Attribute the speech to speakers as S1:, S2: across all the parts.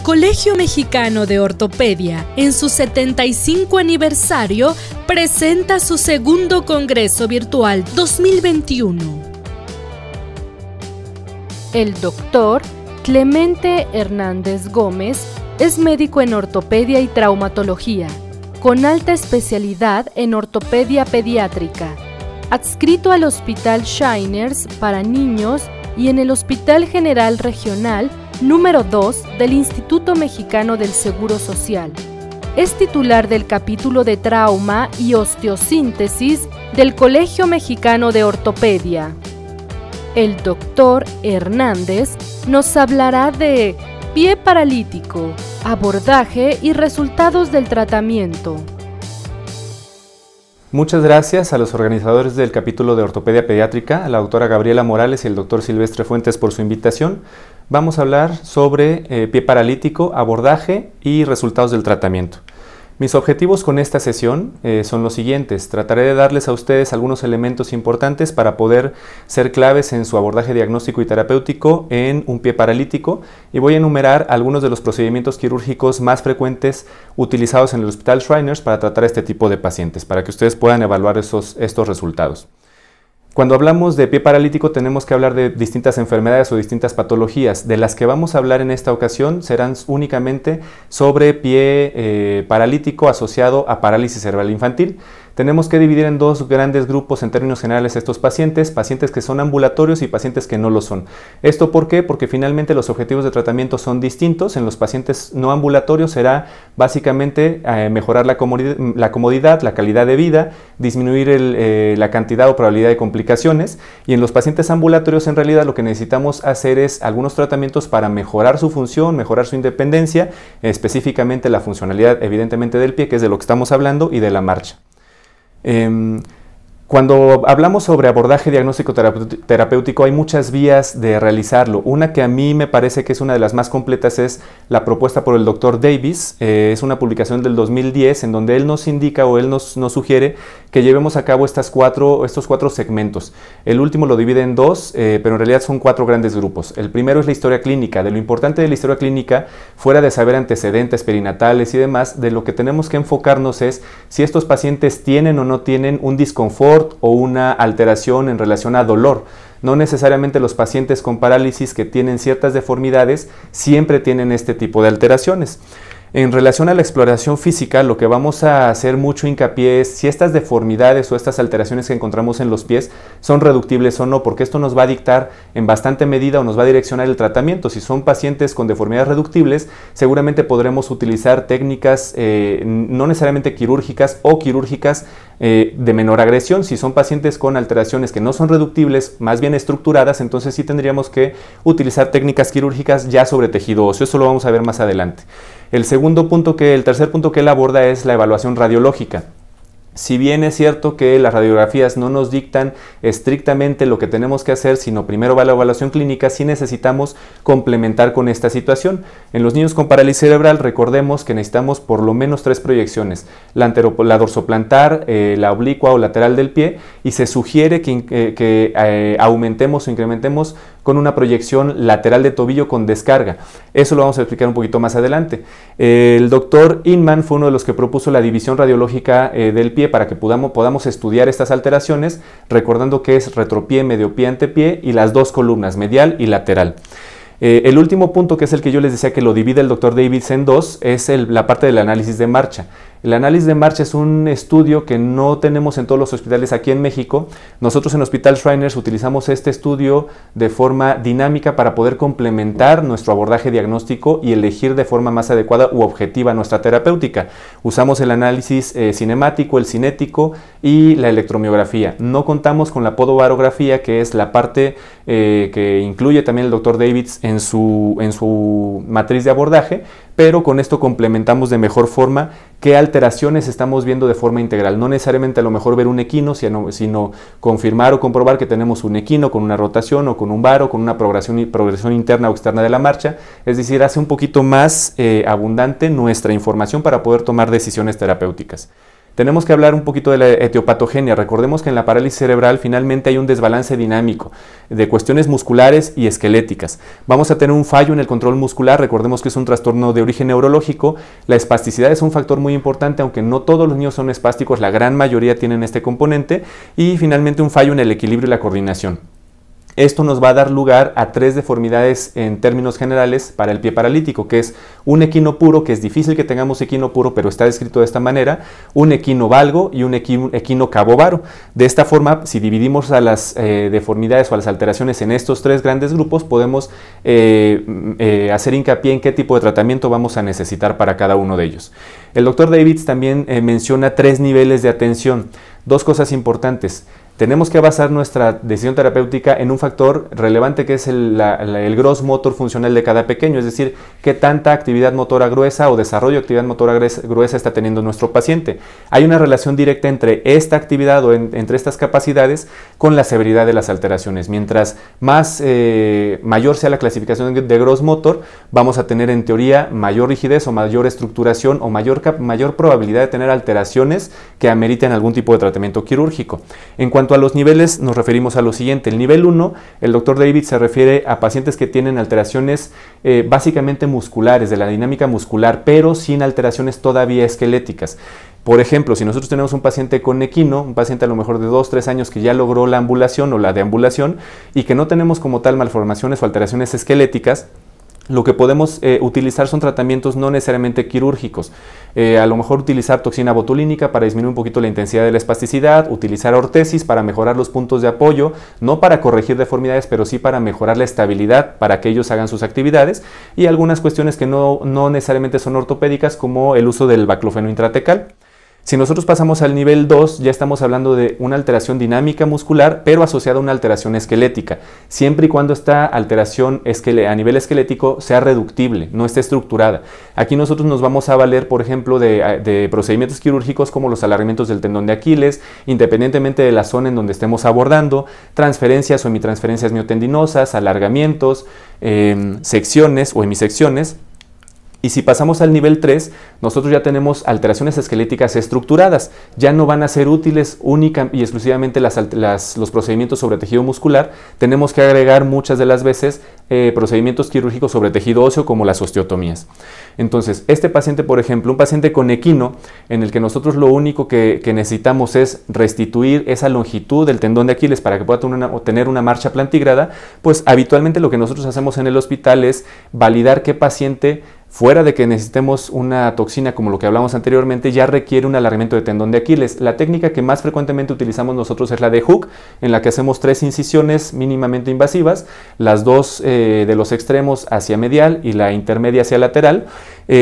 S1: Colegio Mexicano de Ortopedia, en su 75 aniversario, presenta su segundo Congreso Virtual 2021. El doctor Clemente Hernández Gómez es médico en ortopedia y traumatología, con alta especialidad en ortopedia pediátrica, adscrito al Hospital Shiners para niños y en el Hospital General Regional número 2 del Instituto Mexicano del Seguro Social. Es titular del capítulo de trauma y osteosíntesis del Colegio Mexicano de Ortopedia. El doctor Hernández nos hablará de pie paralítico, abordaje y resultados del tratamiento.
S2: Muchas gracias a los organizadores del capítulo de Ortopedia Pediátrica, a la doctora Gabriela Morales y el doctor Silvestre Fuentes por su invitación. Vamos a hablar sobre pie paralítico, abordaje y resultados del tratamiento. Mis objetivos con esta sesión son los siguientes. Trataré de darles a ustedes algunos elementos importantes para poder ser claves en su abordaje diagnóstico y terapéutico en un pie paralítico y voy a enumerar algunos de los procedimientos quirúrgicos más frecuentes utilizados en el Hospital Shriners para tratar este tipo de pacientes, para que ustedes puedan evaluar estos resultados. Cuando hablamos de pie paralítico tenemos que hablar de distintas enfermedades o distintas patologías. De las que vamos a hablar en esta ocasión serán únicamente sobre pie paralítico asociado a parálisis cerebral infantil. Tenemos que dividir en dos grandes grupos en términos generales estos pacientes que son ambulatorios y pacientes que no lo son. ¿Esto por qué? Porque finalmente los objetivos de tratamiento son distintos. En los pacientes no ambulatorios será básicamente mejorar la comodidad, la calidad de vida, disminuir la cantidad o probabilidad de complicaciones, y en los pacientes ambulatorios en realidad lo que necesitamos hacer es algunos tratamientos para mejorar su función, mejorar su independencia, específicamente la funcionalidad evidentemente del pie, que es de lo que estamos hablando, y de la marcha. Cuando hablamos sobre abordaje diagnóstico terapéutico hay muchas vías de realizarlo. Una que a mí me parece que es una de las más completas es la propuesta por el Dr. Davis. Es una publicación del 2010 en donde él nos indica o él nos sugiere que llevemos a cabo estos cuatro segmentos. El último lo divide en dos, pero en realidad son cuatro grandes grupos. El primero es la historia clínica. De lo importante de la historia clínica, fuera de saber antecedentes perinatales y demás, de lo que tenemos que enfocarnos es si estos pacientes tienen o no tienen un disconfort o una alteración en relación a dolor. No necesariamente los pacientes con parálisis que tienen ciertas deformidades siempre tienen este tipo de alteraciones. En relación a la exploración física, lo que vamos a hacer mucho hincapié es si estas deformidades o estas alteraciones que encontramos en los pies son reductibles o no, porque esto nos va a dictar en bastante medida o nos va a direccionar el tratamiento. Si son pacientes con deformidades reductibles, seguramente podremos utilizar técnicas no necesariamente quirúrgicas o quirúrgicas de menor agresión. Si son pacientes con alteraciones que no son reductibles, más bien estructuradas, entonces sí tendríamos que utilizar técnicas quirúrgicas ya sobre tejido óseo. Eso lo vamos a ver más adelante. El tercer punto que él aborda es la evaluación radiológica. Si bien es cierto que las radiografías no nos dictan estrictamente lo que tenemos que hacer, sino primero va la evaluación clínica, sí necesitamos complementar con esta situación. En los niños con parálisis cerebral recordemos que necesitamos por lo menos 3 proyecciones, la dorsoplantar, la oblicua o lateral del pie, y se sugiere que aumentemos o incrementemos con una proyección lateral de tobillo con descarga. Eso lo vamos a explicar un poquito más adelante. El doctor Inman fue uno de los que propuso la división radiológica del pie para que podamos estudiar estas alteraciones, recordando que es retropié, mediopié, antepié y las dos columnas, medial y lateral. El último punto, que es el que yo les decía que lo divide el Dr. Davis en dos, es la parte del análisis de marcha. El análisis de marcha es un estudio que no tenemos en todos los hospitales aquí en México. Nosotros en Hospital Shriners utilizamos este estudio de forma dinámica para poder complementar nuestro abordaje diagnóstico y elegir de forma más adecuada u objetiva nuestra terapéutica. Usamos el análisis cinemático, el cinético y la electromiografía. No contamos con la podobarografía, que es la parte que incluye también el Dr. Davis en su matriz de abordaje, pero con esto complementamos de mejor forma qué alteraciones estamos viendo de forma integral. No necesariamente a lo mejor ver un equino, sino confirmar o comprobar que tenemos un equino con una rotación o con un varo, con una progresión interna o externa de la marcha. Es decir, hace un poquito más abundante nuestra información para poder tomar decisiones terapéuticas. Tenemos que hablar un poquito de la etiopatogenia. Recordemos que en la parálisis cerebral finalmente hay un desbalance dinámico de cuestiones musculares y esqueléticas. Vamos a tener un fallo en el control muscular. Recordemos que es un trastorno de origen neurológico. La espasticidad es un factor muy importante, aunque no todos los niños son espásticos, la gran mayoría tienen este componente. Y finalmente un fallo en el equilibrio y la coordinación. Esto nos va a dar lugar a 3 deformidades en términos generales para el pie paralítico, que es un equino puro, que es difícil que tengamos equino puro, pero está descrito de esta manera, un equino valgo y un equino cabovaro. De esta forma, si dividimos a las deformidades o a las alteraciones en estos 3 grandes grupos, podemos hacer hincapié en qué tipo de tratamiento vamos a necesitar para cada uno de ellos. El doctor Davids también menciona 3 niveles de atención. 2 cosas importantes. Tenemos que basar nuestra decisión terapéutica en un factor relevante que es el gross motor funcional de cada pequeño, es decir, qué tanta actividad motora gruesa o desarrollo de actividad motora gruesa está teniendo nuestro paciente. Hay una relación directa entre esta actividad o entre estas capacidades con la severidad de las alteraciones. Mientras mayor sea la clasificación de gross motor, vamos a tener en teoría mayor rigidez o mayor estructuración o mayor probabilidad de tener alteraciones que ameriten algún tipo de tratamiento quirúrgico. En cuanto a los niveles, nos referimos a lo siguiente. El nivel 1, el doctor David se refiere a pacientes que tienen alteraciones básicamente musculares, de la dinámica muscular, pero sin alteraciones todavía esqueléticas. Por ejemplo, si nosotros tenemos un paciente con equino, un paciente a lo mejor de 2-3 años que ya logró la ambulación o la deambulación y que no tenemos como tal malformaciones o alteraciones esqueléticas, lo que podemos utilizar son tratamientos no necesariamente quirúrgicos. A lo mejor utilizar toxina botulínica para disminuir un poquito la intensidad de la espasticidad, utilizar ortesis para mejorar los puntos de apoyo, no para corregir deformidades, pero sí para mejorar la estabilidad para que ellos hagan sus actividades, y algunas cuestiones que no necesariamente son ortopédicas, como el uso del baclofeno intratecal. Si nosotros pasamos al nivel 2, ya estamos hablando de una alteración dinámica muscular, pero asociada a una alteración esquelética, siempre y cuando esta alteración a nivel esquelético sea reductible, no esté estructurada. Aquí nosotros nos vamos a valer, por ejemplo, de procedimientos quirúrgicos como los alargamientos del tendón de Aquiles, independientemente de la zona en donde estemos abordando, transferencias o hemitransferencias miotendinosas, alargamientos, secciones o hemisecciones. Y si pasamos al nivel 3, nosotros ya tenemos alteraciones esqueléticas estructuradas. Ya no van a ser útiles única y exclusivamente los procedimientos sobre tejido muscular. Tenemos que agregar muchas de las veces procedimientos quirúrgicos sobre tejido óseo, como las osteotomías. Entonces, este paciente, por ejemplo, un paciente con equino, en el que nosotros lo único que necesitamos es restituir esa longitud del tendón de Aquiles para que pueda tener una marcha plantígrada, pues habitualmente lo que nosotros hacemos en el hospital es validar qué paciente, fuera de que necesitemos una toxina como lo que hablamos anteriormente, ya requiere un alargamiento de tendón de Aquiles. La técnica que más frecuentemente utilizamos nosotros es la de Hook, en la que hacemos 3 incisiones mínimamente invasivas, las 2 de los extremos hacia medial y la intermedia hacia lateral,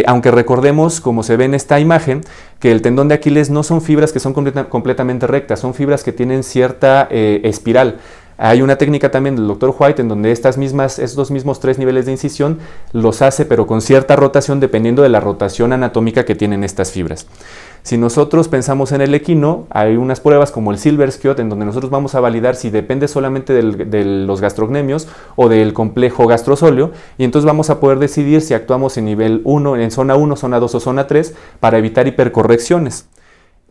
S2: aunque recordemos, como se ve en esta imagen, que el tendón de Aquiles no son fibras que son completamente rectas, son fibras que tienen cierta espiral. Hay una técnica también del Dr. White en donde estos mismos 3 niveles de incisión los hace, pero con cierta rotación dependiendo de la rotación anatómica que tienen estas fibras. Si nosotros pensamos en el equino, hay unas pruebas como el Silver Skiot en donde nosotros vamos a validar si depende solamente de los gastrocnemios o del complejo gastrosóleo, y entonces vamos a poder decidir si actuamos en nivel 1, en zona 1, zona 2 o zona 3 para evitar hipercorrecciones.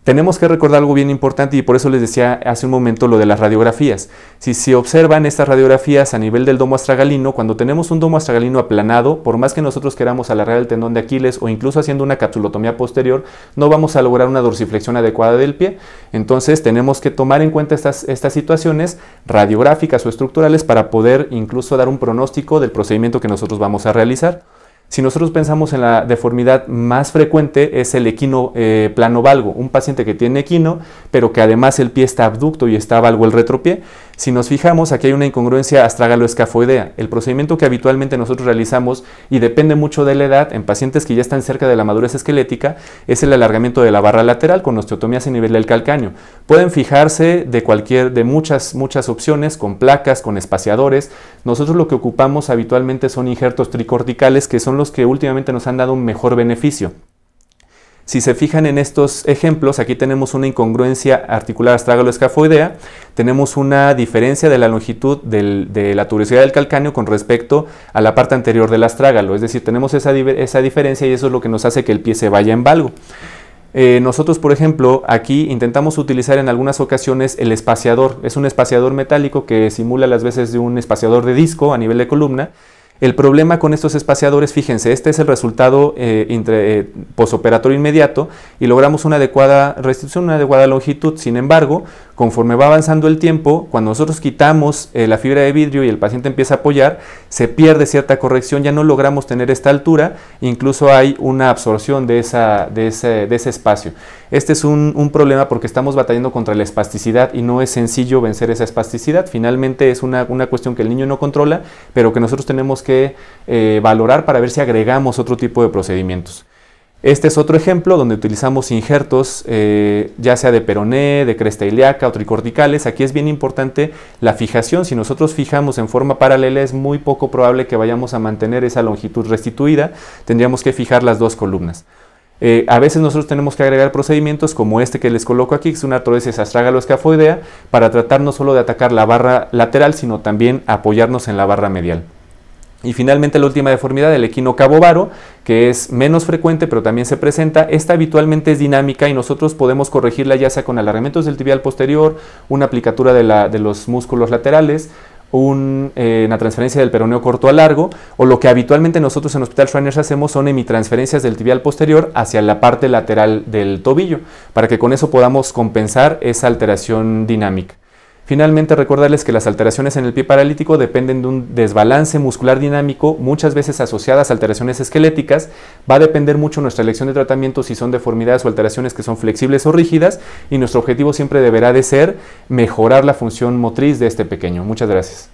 S2: Tenemos que recordar algo bien importante, y por eso les decía hace un momento lo de las radiografías. Si se observan estas radiografías a nivel del domo astragalino, cuando tenemos un domo astragalino aplanado, por más que nosotros queramos alargar el tendón de Aquiles o incluso haciendo una capsulotomía posterior, no vamos a lograr una dorsiflexión adecuada del pie. Entonces tenemos que tomar en cuenta estas situaciones radiográficas o estructurales para poder incluso dar un pronóstico del procedimiento que nosotros vamos a realizar. Si nosotros pensamos en la deformidad más frecuente, es el equino plano valgo, un paciente que tiene equino, pero que además el pie está abducto y está valgo el retropié. Si nos fijamos, aquí hay una incongruencia astragalo-escafoidea. El procedimiento que habitualmente nosotros realizamos, y depende mucho de la edad, en pacientes que ya están cerca de la madurez esquelética, es el alargamiento de la barra lateral con osteotomías en nivel del calcáneo. Pueden fijarse de muchas opciones, con placas, con espaciadores. Nosotros lo que ocupamos habitualmente son injertos tricorticales, que son los que últimamente nos han dado un mejor beneficio. Si se fijan en estos ejemplos, aquí tenemos una incongruencia articular astragalo-escafoidea, tenemos una diferencia de la longitud de la tuberosidad del calcáneo con respecto a la parte anterior del astrágalo, es decir, tenemos esa diferencia y eso es lo que nos hace que el pie se vaya en valgo. Nosotros, por ejemplo, aquí intentamos utilizar en algunas ocasiones el espaciador. Es un espaciador metálico que simula las veces de un espaciador de disco a nivel de columna. El problema con estos espaciadores, fíjense, este es el resultado posoperatorio inmediato y logramos una adecuada restitución, una adecuada longitud. Sin embargo, conforme va avanzando el tiempo, cuando nosotros quitamos la fibra de vidrio y el paciente empieza a apoyar, se pierde cierta corrección, ya no logramos tener esta altura, incluso hay una absorción de ese espacio. Este es un problema porque estamos batallando contra la espasticidad y no es sencillo vencer esa espasticidad. Finalmente es una cuestión que el niño no controla, pero que nosotros tenemos que valorar para ver si agregamos otro tipo de procedimientos. Este es otro ejemplo donde utilizamos injertos, ya sea de peroné, de cresta ilíaca o tricorticales. Aquí es bien importante la fijación. Si nosotros fijamos en forma paralela, es muy poco probable que vayamos a mantener esa longitud restituida. Tendríamos que fijar las dos columnas. A veces nosotros tenemos que agregar procedimientos como este que les coloco aquí, que es una artrodesis astrágalo-escafoidea, para tratar no solo de atacar la barra lateral, sino también apoyarnos en la barra medial. Y finalmente la última deformidad, el equinocabovaro, que es menos frecuente pero también se presenta. Esta habitualmente es dinámica y nosotros podemos corregirla ya sea con alargamientos del tibial posterior, una aplicatura de los músculos laterales, una transferencia del peroneo corto a largo, o lo que habitualmente nosotros en Hospital Shriners hacemos son hemitransferencias del tibial posterior hacia la parte lateral del tobillo, para que con eso podamos compensar esa alteración dinámica. Finalmente, recordarles que las alteraciones en el pie paralítico dependen de un desbalance muscular dinámico, muchas veces asociadas a alteraciones esqueléticas. Va a depender mucho nuestra elección de tratamiento si son deformidades o alteraciones que son flexibles o rígidas, y nuestro objetivo siempre deberá de ser mejorar la función motriz de este pequeño. Muchas gracias.